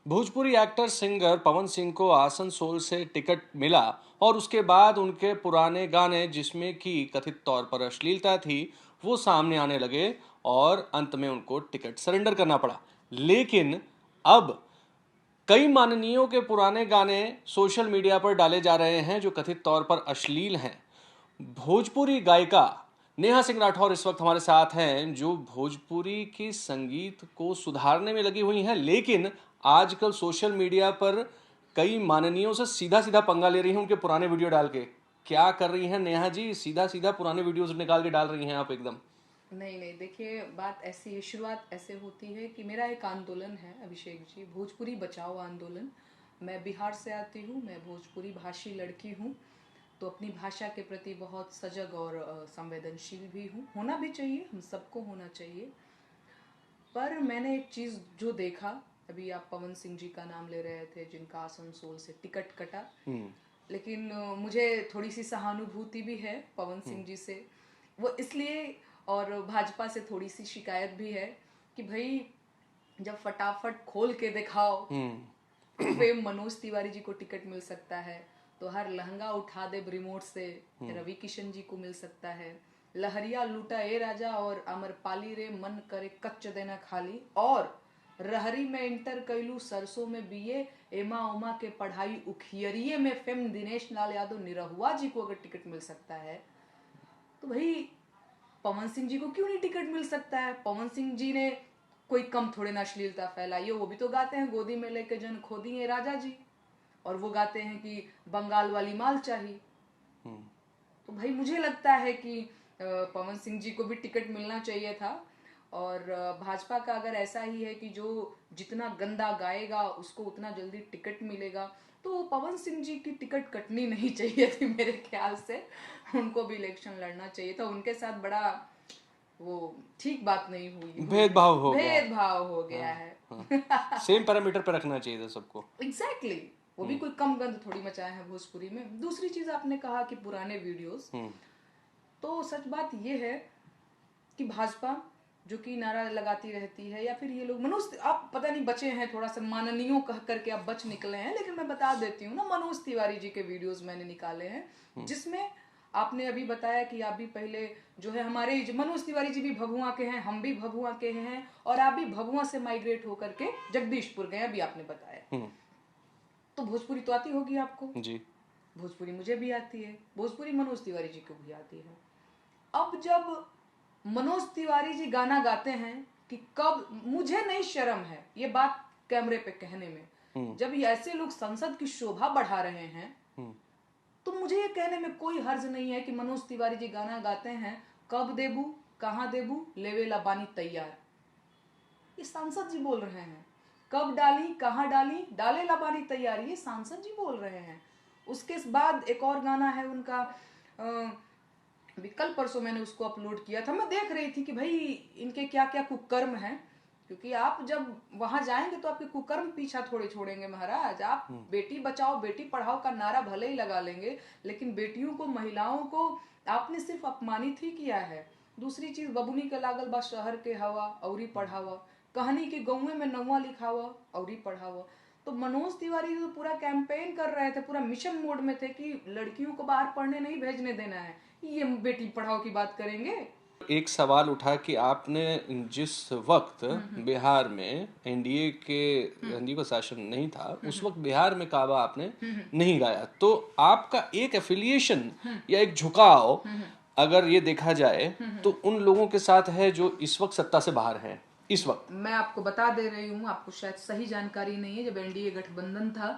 Bhojpuri actor singer Pawan Singh को आसनसोल से ticket मिला और उसके बाद उनके पुराने गाने जिसमें कि कथित तौर पर अश्लीलता थी वो सामने आने लगे और अंत में उनको टिकट सरेंडर करना पड़ा। लेकिन अब कई माननीयों के पुराने गाने सोशल मीडिया पर डाले जा रहे हैं जो कथित तौर पर अश्लील हैं। भोजपुरी गायिका नेहा सिंह राठौर इस वक्त हमारे साथ हैं जो भोजपुरी के संगीत को सुधारने में लगी हुई हैं, लेकिन आजकल सोशल मीडिया पर कई माननीयों से सीधा सीधा पंगा ले रही हैं उनके पुराने वीडियो डाल के। क्या कर रही हैं नेहा जी? सीधा सीधा पुराने वीडियोस निकाल के डाल रही हैं आप एकदम। नहीं नहीं, देखिए बात ऐसी है, शुरुआत ऐसे होती है कि मेरा एक आंदोलन है अभिषेक जी, भोजपुरी बचाओ आंदोलन। मैं बिहार से आती हूँ, मैं भोजपुरी भाषी लड़की हूँ, तो अपनी भाषा के प्रति बहुत सजग और संवेदनशील भी हूँ। होना भी चाहिए, हम सबको होना चाहिए। पर मैंने एक चीज़ जो देखा, अभी आप पवन सिंह जी का नाम ले रहे थे जिनका आसनसोल से टिकट कटा, लेकिन मुझे थोड़ी सी सहानुभूति भी है पवन सिंह जी से। वो इसलिए, और भाजपा से थोड़ी सी शिकायत भी है कि भाई जब फटाफट खोल के दिखाओ फेम मनोज तिवारी जी को टिकट मिल सकता है, तो हर लहंगा उठा दे रिमोट से रवि किशन जी को मिल सकता है। लहरिया लूटा ए राजा और अमरपाली रे मन करे कच्च देना खाली, और रहरी में इंटर कैलू सरसों में बीए एमा उमा के पढ़ाई उखियरिये में फेम दिनेश लाल यादव निरहुआ जी को अगर टिकट मिल सकता है, तो भाई पवन सिंह जी को क्यों नहीं टिकट मिल सकता है? पवन सिंह जी ने कोई कम थोड़े ना अश्लीलता फैलाई है, वो भी तो गाते हैं गोदी में लेके जन खो दिए राजा जी, और वो गाते हैं कि बंगाल वाली माल चाहिए। तो भाई मुझे लगता है कि पवन सिंह जी को भी टिकट मिलना चाहिए था। और भाजपा का अगर ऐसा ही है कि जो जितना गंदा गाएगा उसको उतना जल्दी टिकट मिलेगा, तो पवन सिंह जी की टिकट कटनी नहीं चाहिए थी मेरे ख्याल से। उनको भी इलेक्शन लड़ना चाहिए था। उनके साथ बड़ा वो ठीक बात नहीं हुई, भेदभाव हो गया। भेदभाव हो गया है। सेम पैरामीटर पे रखना चाहिए था सबको। एग्जैक्टली वो भी कोई कम गंद थोड़ी मचाए हैं भोजपुरी में। दूसरी चीज आपने कहा कि पुराने वीडियोस, तो सच बात ये है कि भाजपा जो कि नारा लगाती रहती है, या फिर ये लोग मनोज, आप पता नहीं बचे हैं थोड़ा सा माननीयों कह करके आप बच निकले हैं, लेकिन मैं बता देती हूँ ना, मनोज तिवारी जी के वीडियोस मैंने निकाले हैं जिसमें आपने अभी बताया कि आप भी पहले जो है हमारे मनोज तिवारी जी भी भभुआ के हैं, हम भी भभुआ के हैं, और आप भी भभुआ से माइग्रेट होकर के जगदीशपुर गए, अभी आपने बताया। तो भोजपुरी तो आती होगी आपको जी। भोजपुरी मुझे भी आती है, भोजपुरी मनोज तिवारी जी को भी आती है। अब जब मनोज तिवारी जी गाना गाते हैं कि कब, मुझे नहीं शर्म है ये बात कैमरे पे कहने में, जब ये ऐसे लोग संसद की शोभा बढ़ा रहे हैं, तो मुझे ये कहने में कोई हर्ज नहीं है कि मनोज तिवारी जी गाना गाते हैं कब देबू कहाँ देबू लेवेला बानी तैयार। ये सांसद जी बोल रहे हैं। कब डाली कहाँ डाली डाले ला बानी तैयार, ये सांसद जी बोल रहे हैं। उसके बाद एक और गाना है उनका, कल परसों मैंने उसको अपलोड किया था। मैं देख रही थी कि भाई इनके क्या क्या कुकर्म हैं, क्योंकि आप जब वहां जाएंगे तो आपके कुकर्म पीछा थोड़े छोड़ेंगे महाराज। आप बेटी बचाओ बेटी पढ़ाओ का नारा भले ही लगा लेंगे, लेकिन बेटियों को, महिलाओं को आपने सिर्फ अपमानित ही किया है। दूसरी चीज, बबुनी के लागल बा शहर के हवा औरी पढ़ावा, कहानी के गौए में नौवा लिखावा औरी पढ़ावा। तो मनोज तिवारी तो पूरा कैंपेन कर रहे थे, पूरा मिशन मोड में थे कि लड़कियों को बाहर पढ़ने नहीं भेजने देना है, ये बेटी पढ़ाओ की बात करेंगे। एक सवाल उठा कि आपने जिस वक्त बिहार में एनडीए का शासन नहीं था, उस वक्त बिहार में काबा आपने नहीं गाया, तो आपका एक एफिलिएशन या एक झुकाव अगर ये देखा जाए तो उन लोगों के साथ है जो इस वक्त सत्ता से बाहर हैं। इस वक्त मैं आपको बता दे रही हूँ, आपको शायद सही जानकारी नहीं है, जब एनडीए गठबंधन था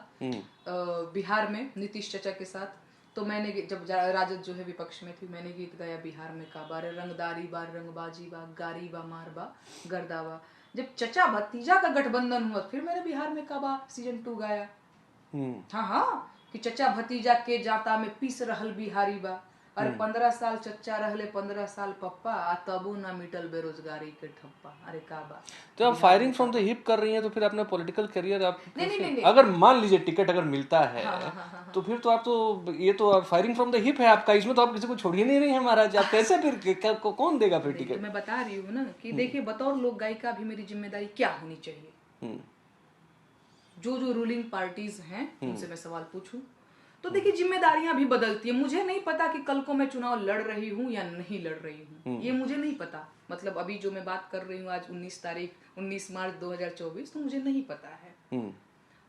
बिहार में नीतीश चाचा के साथ, तो मैंने जब राजद जो है विपक्ष में थी, मैंने गीत गाया बिहार में काबा रे रंगदारी बा रंगबाजी बा गारी बा मार बा गर्दावा। जब चचा भतीजा का गठबंधन हुआ फिर मैंने बिहार में काबा सीजन 2 गाया। हाँ हाँ, कि चचा भतीजा के जाता में पीस रहल बिहारी बा, अरे 15 साल चच्चा रहले 15 साल पप्पा, आ तबो ना मिटल बेरोजगारी के ठप्पा। अरे का बात। तो आप फायरिंग फ्रॉम द हिप कर रही हैं, तो फिर अपना पॉलिटिकल करियर आप नहीं। अगर मान लीजिए टिकट अगर मिलता है, हाँ। तो फिर तो आप तो ये तो आप फायरिंग फ्रॉम द हिप है आपका, इसमें तो आप किसी को छोड़ ही नहीं रही हैं महाराज। आप कैसे फिर कौन देगा फिर टिकट? मैं बता रही हूँ ना कि देखिए, बतौर लोक गायिका भी मेरी जिम्मेदारी क्या होनी चाहिए। जो जो रूलिंग पार्टीज हैं उनसे मैं सवाल पूछूं। तो देखिए जिम्मेदारियां भी बदलती है। मुझे नहीं पता कि कल को मैं चुनाव लड़ रही हूँ या नहीं लड़ रही हूँ, ये मुझे नहीं पता। मतलब अभी जो मैं बात कर रही हूँ आज 19 मार्च 2024, तो मुझे नहीं पता है।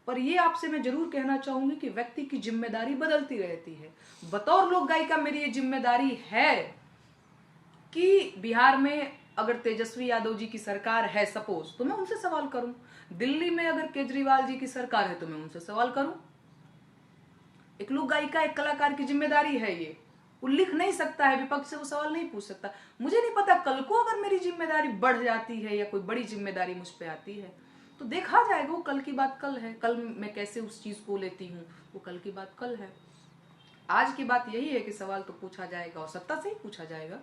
पर ये आपसे मैं जरूर कहना चाहूंगी कि व्यक्ति की जिम्मेदारी बदलती रहती है। बतौर लोक गायिका मेरी ये जिम्मेदारी है कि बिहार में अगर तेजस्वी यादव जी की सरकार है सपोज, तो मैं उनसे सवाल करूं। दिल्ली में अगर केजरीवाल जी की सरकार है तो मैं उनसे सवाल करूं। एक लोक गायिका, एक कलाकार की जिम्मेदारी है ये। वो लिख नहीं सकता है, विपक्ष से वो सवाल नहीं पूछ सकता। मुझे नहीं पता कल को अगर मेरी जिम्मेदारी बढ़ जाती है या कोई बड़ी जिम्मेदारी मुझ पे आती है तो देखा जाएगा। वो कल की बात कल है। कल मैं कैसे उस चीज को लेती हूँ वो कल की बात कल है। आज की बात यही है कि सवाल तो पूछा जाएगा और सत्ता से ही पूछा जाएगा।